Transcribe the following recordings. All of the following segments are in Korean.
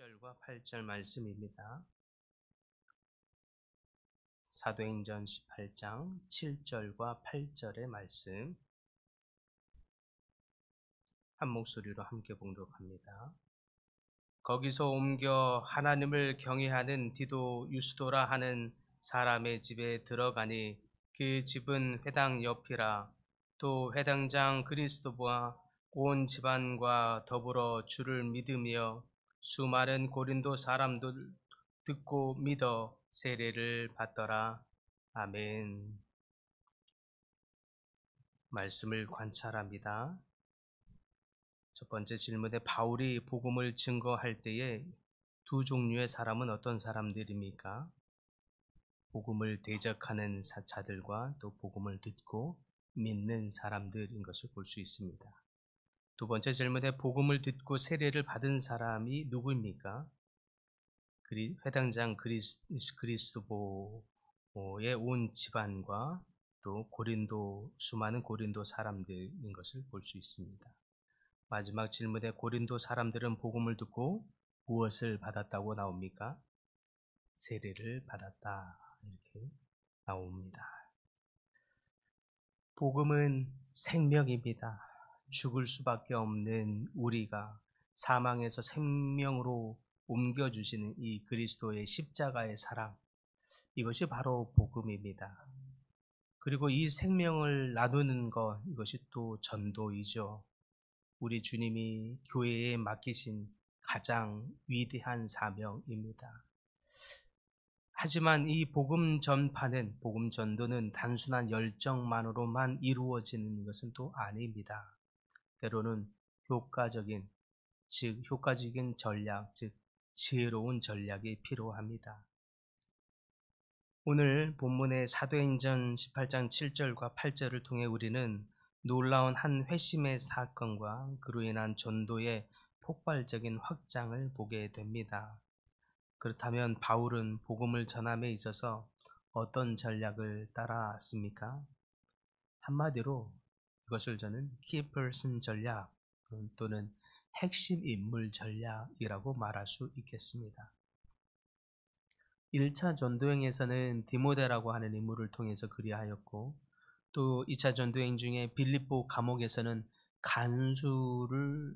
7절과 8절 말씀입니다. 사도행전 18장 7절과 8절의 말씀 한 목소리로 함께 봉독합니다. 거기서 옮겨 하나님을 경외하는 디도 유스도라 하는 사람의 집에 들어가니 그 집은 회당 옆이라. 또 회당장 그리스도와 온 집안과 더불어 주를 믿으며 수많은 고린도 사람들 듣고 믿어 세례를 받더라. 아멘. 말씀을 관찰합니다. 첫 번째 질문에 바울이 복음을 증거할 때에 두 종류의 사람은 어떤 사람들입니까? 복음을 대적하는 자들과 또 복음을 듣고 믿는 사람들인 것을 볼 수 있습니다. 두 번째 질문에 복음을 듣고 세례를 받은 사람이 누구입니까? 회당장 그리스도의 온 집안과 또 수많은 고린도 사람들인 것을 볼 수 있습니다. 마지막 질문에 고린도 사람들은 복음을 듣고 무엇을 받았다고 나옵니까? 세례를 받았다. 이렇게 나옵니다. 복음은 생명입니다. 죽을 수밖에 없는 우리가 사망에서 생명으로 옮겨주시는 이 그리스도의 십자가의 사랑, 이것이 바로 복음입니다. 그리고 이 생명을 나누는 것, 이것이 또 전도이죠. 우리 주님이 교회에 맡기신 가장 위대한 사명입니다. 하지만 이 복음 전도는 단순한 열정만으로만 이루어지는 것은 또 아닙니다. 때로는 효과적인 전략, 즉 지혜로운 전략이 필요합니다. 오늘 본문의 사도행전 18장 7절과 8절을 통해 우리는 놀라운 한 회심의 사건과 그로 인한 전도의 폭발적인 확장을 보게 됩니다. 그렇다면 바울은 복음을 전함에 있어서 어떤 전략을 따라왔습니까? 한마디로 이것을 저는 key person 전략 또는 핵심 인물 전략이라고 말할 수 있겠습니다. 1차 전도행에서는 디모데라고 하는 인물을 통해서 그리하였고, 또 2차 전도행 중에 빌립보 감옥에서는 간수를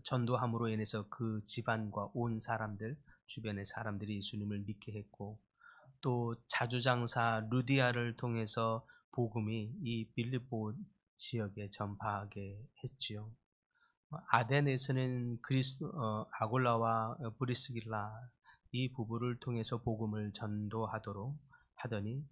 전도함으로 인해서 그 집안과 온 사람들, 주변의 사람들이 예수님을 믿게 했고, 또 자주장사 루디아를 통해서 복음이 이 빌립보 지역에 전파하게 했지요. 아덴에서는 아골라와 브리스길라 이 부부를 통해서 복음을 전도하도록 하더니,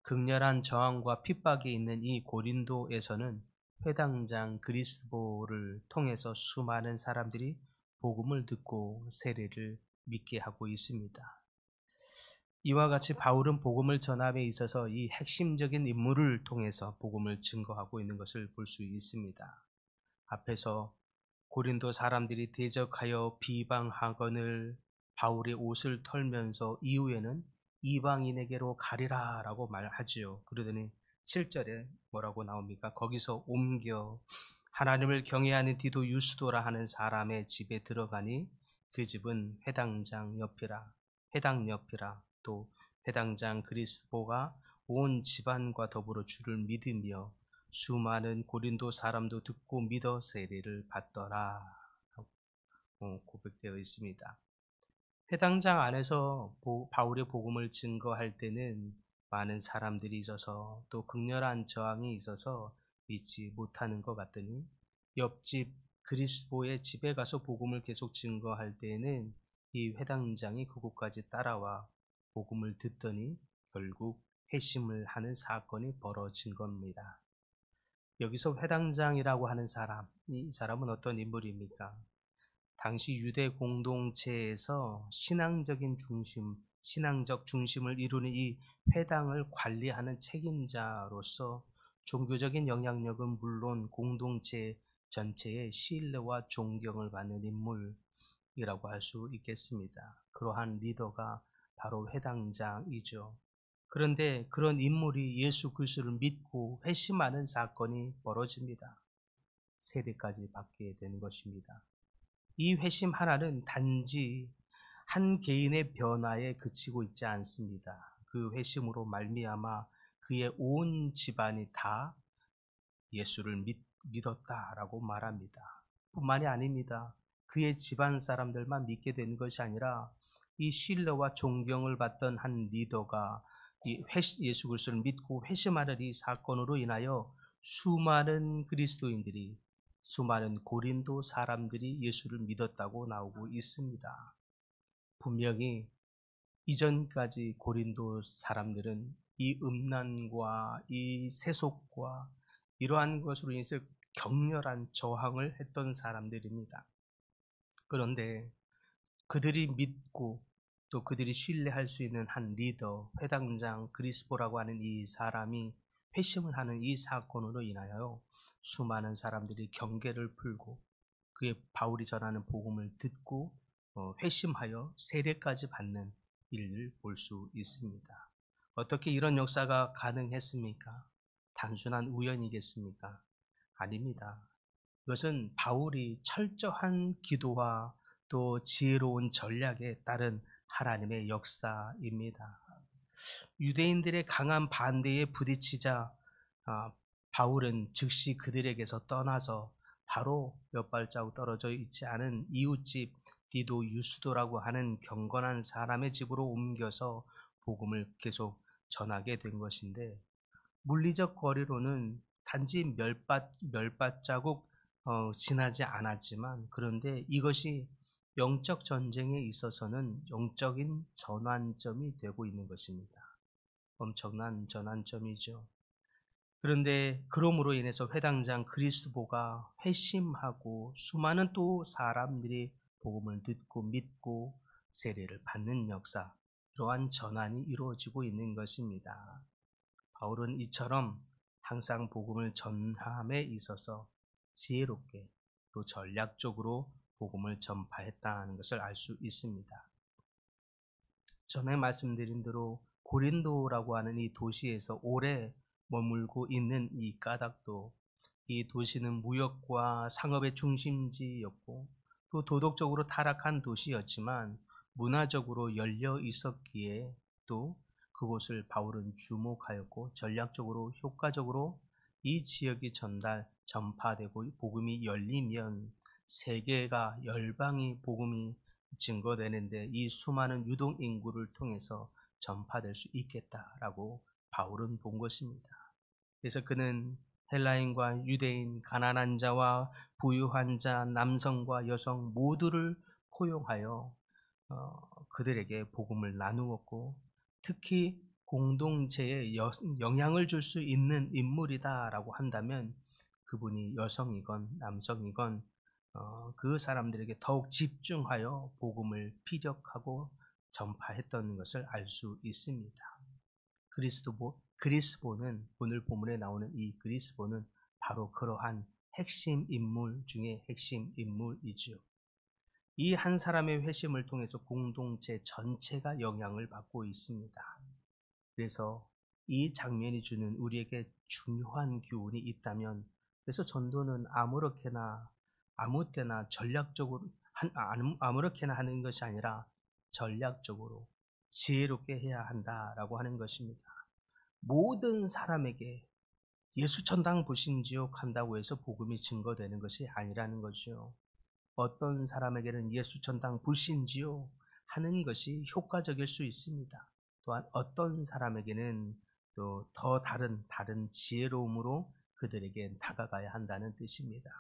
극렬한 저항과 핍박이 있는 이 고린도에서는 회당장 그리스도를 통해서 수많은 사람들이 복음을 듣고 세례를 믿게 하고 있습니다. 이와 같이 바울은 복음을 전함에 있어서 이 핵심적인 인물을 통해서 복음을 증거하고 있는 것을 볼 수 있습니다. 앞에서 고린도 사람들이 대적하여 비방하거늘 바울의 옷을 털면서 이후에는 이방인에게로 가리라 라고 말하지요. 그러더니 7절에 뭐라고 나옵니까? 거기서 옮겨 하나님을 경외하는 디도 유스도라 하는 사람의 집에 들어가니 그 집은 회당 옆이라. 또 회당장 그리스도가 온 집안과 더불어 주를 믿으며 수많은 고린도 사람도 듣고 믿어 세례를 받더라 고백되어 있습니다. 회당장 안에서 바울의 복음을 증거할 때는 많은 사람들이 있어서 또 극렬한 저항이 있어서 믿지 못하는 것 같더니, 옆집 그리스도의 집에 가서 복음을 계속 증거할 때에는 이 회당장이 그곳까지 따라와 복음을 듣더니 결국 회심을 하는 사건이 벌어진 겁니다. 여기서 회당장이라고 하는 사람, 이 사람은 어떤 인물입니까? 당시 유대 공동체에서 신앙적 중심을 이루는 이 회당을 관리하는 책임자로서 종교적인 영향력은 물론 공동체 전체의 신뢰와 존경을 받는 인물이라고 할 수 있겠습니다. 그러한 리더가 바로 회당장이죠. 그런데 그런 인물이 예수 그리스도를 믿고 회심하는 사건이 벌어집니다. 세례까지 받게 되는 것입니다. 이 회심 하나는 단지 한 개인의 변화에 그치고 있지 않습니다. 그 회심으로 말미암아 그의 온 집안이 다 예수를 믿었다라고 말합니다. 뿐만이 아닙니다. 그의 집안 사람들만 믿게 된 것이 아니라 이 신뢰와 존경을 받던 한 리더가 예수 그리스도를 믿고 회심하는 이 사건으로 인하여 수많은 그리스도인들이, 수많은 고린도 사람들이 예수를 믿었다고 나오고 있습니다. 분명히 이전까지 고린도 사람들은 이 음란과 이 세속과 이러한 것으로 인해서 격렬한 저항을 했던 사람들입니다. 그런데 그들이 믿고 또 그들이 신뢰할 수 있는 한 리더, 회당장 그리스보라고 하는 이 사람이 회심을 하는 이 사건으로 인하여 수많은 사람들이 경계를 풀고 그의 바울이 전하는 복음을 듣고 회심하여 세례까지 받는 일을 볼 수 있습니다. 어떻게 이런 역사가 가능했습니까? 단순한 우연이겠습니까? 아닙니다. 이것은 바울이 철저한 기도와 또 지혜로운 전략에 따른 하나님의 역사입니다. 유대인들의 강한 반대에 부딪히자 바울은 즉시 그들에게서 떠나서 바로 몇 발자국 떨어져 있지 않은 이웃집 디도 유스도라고 하는 경건한 사람의 집으로 옮겨서 복음을 계속 전하게 된 것인데, 물리적 거리로는 단지 몇 발자국 지나지 않았지만, 그런데 이것이 영적 전쟁에 있어서는 영적인 전환점이 되고 있는 것입니다. 엄청난 전환점이죠. 그런데 그러므로 인해서 회당장 그리스도가 회심하고 수많은 또 사람들이 복음을 듣고 믿고 세례를 받는 역사, 이러한 전환이 이루어지고 있는 것입니다. 바울은 이처럼 항상 복음을 전함에 있어서 지혜롭게 또 전략적으로 복음을 전파했다는 것을 알 수 있습니다. 전에 말씀드린 대로 고린도라고 하는 이 도시에서 오래 머물고 있는 이 까닭도, 이 도시는 무역과 상업의 중심지였고 또 도덕적으로 타락한 도시였지만 문화적으로 열려 있었기에 또 그곳을 바울은 주목하였고 전략적으로 효과적으로 이 지역이 전파되고 복음이 열리면 세계가 열방이 복음이 증거되는데 이 수많은 유동 인구를 통해서 전파될 수 있겠다라고 바울은 본 것입니다. 그래서 그는 헬라인과 유대인, 가난한 자와 부유한 자, 남성과 여성 모두를 포용하여 그들에게 복음을 나누었고, 특히 공동체에 영향을 줄 수 있는 인물이다라고 한다면 그분이 여성이건 남성이건 그 사람들에게 더욱 집중하여 복음을 피력하고 전파했던 것을 알 수 있습니다. 그리스보는, 오늘 본문에 나오는 이 그리스보는 바로 그러한 핵심 인물 중에 핵심 인물이지요. 이 한 사람의 회심을 통해서 공동체 전체가 영향을 받고 있습니다. 그래서 이 장면이 주는 우리에게 중요한 교훈이 있다면, 그래서 전도는 아무렇게나 아무 때나 전략적으로 아무렇게나 하는 것이 아니라 전략적으로 지혜롭게 해야 한다라고 하는 것입니다. 모든 사람에게 예수 천당 불신지옥 한다고 해서 복음이 증거되는 것이 아니라는 거죠. 어떤 사람에게는 예수 천당 불신지옥 하는 것이 효과적일 수 있습니다. 또한 어떤 사람에게는 또 더 다른 지혜로움으로 그들에게 다가가야 한다는 뜻입니다.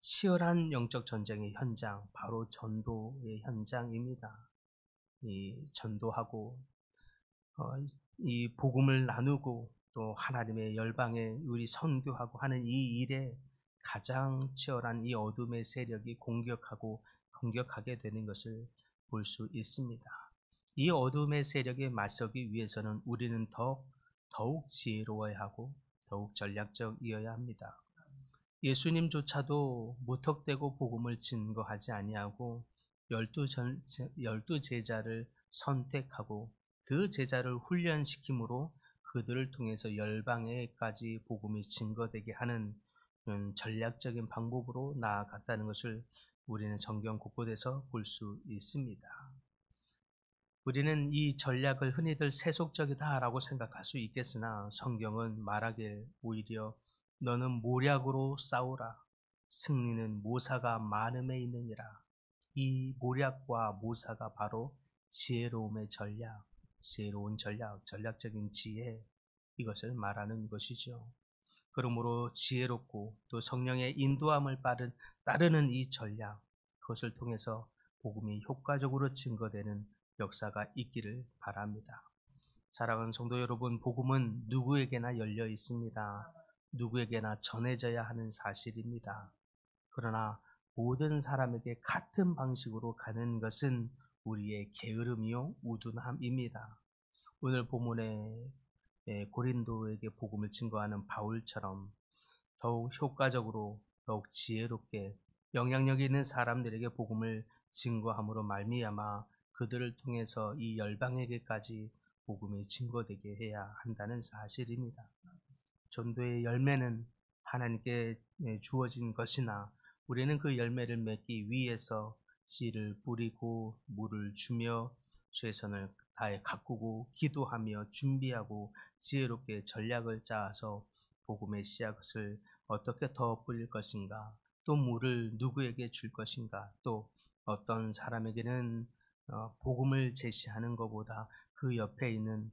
치열한 영적 전쟁의 현장, 바로 전도의 현장입니다. 이 전도하고 이 복음을 나누고 또 하나님의 열방에 우리 선교하고 하는 이 일에 가장 치열한 이 어둠의 세력이 공격하게 되는 것을 볼 수 있습니다. 이 어둠의 세력에 맞서기 위해서는 우리는 더욱 지혜로워야 하고 더욱 전략적이어야 합니다. 예수님조차도 무턱대고 복음을 증거하지 아니하고 12 제자를 선택하고 그 제자를 훈련시킴으로 그들을 통해서 열방에까지 복음이 증거되게 하는 전략적인 방법으로 나아갔다는 것을 우리는 성경 곳곳에서 볼 수 있습니다. 우리는 이 전략을 흔히들 세속적이다라고 생각할 수 있겠으나 성경은 말하길 오히려 너는 모략으로 싸우라. 승리는 모사가 많음에 있느니라. 이 모략과 모사가 바로 지혜로움의 전략, 지혜로운 전략, 전략적인 지혜, 이것을 말하는 것이죠. 그러므로 지혜롭고 또 성령의 인도함을 따르는 이 전략, 그것을 통해서 복음이 효과적으로 증거되는 역사가 있기를 바랍니다. 사랑하는 성도 여러분, 복음은 누구에게나 열려 있습니다. 누구에게나 전해져야 하는 사실입니다. 그러나 모든 사람에게 같은 방식으로 가는 것은 우리의 게으름이요 우둔함입니다. 오늘 본문에 고린도에게 복음을 증거하는 바울처럼 더욱 효과적으로 더욱 지혜롭게 영향력 있는 사람들에게 복음을 증거함으로 말미암아 그들을 통해서 이 열방에게까지 복음이 증거되게 해야 한다는 사실입니다. 전도의 열매는 하나님께 주어진 것이나 우리는 그 열매를 맺기 위해서 씨를 뿌리고 물을 주며 최선을 다해 가꾸고 기도하며 준비하고 지혜롭게 전략을 짜서 복음의 씨앗을 어떻게 더 뿌릴 것인가, 또 물을 누구에게 줄 것인가, 또 어떤 사람에게는 복음을 제시하는 것보다 그 옆에 있는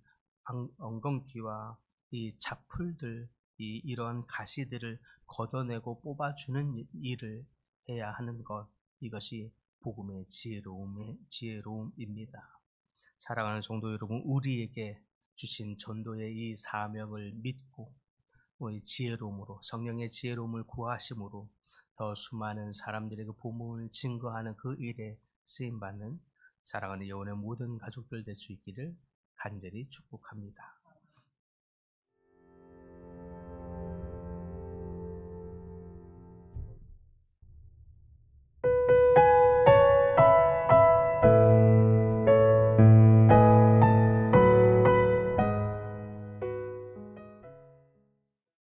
엉겅퀴와 이 잡풀들, 이런 가시들을 걷어내고 뽑아주는 일을 해야 하는 것, 이것이 복음의 지혜로움입니다. 사랑하는 성도 여러분, 우리에게 주신 전도의 이 사명을 믿고 우리 지혜로움으로, 성령의 지혜로움을 구하심으로 더 수많은 사람들에게 복음을 증거하는 그 일에 쓰임받는 사랑하는 영혼의 모든 가족들 될 수 있기를 간절히 축복합니다.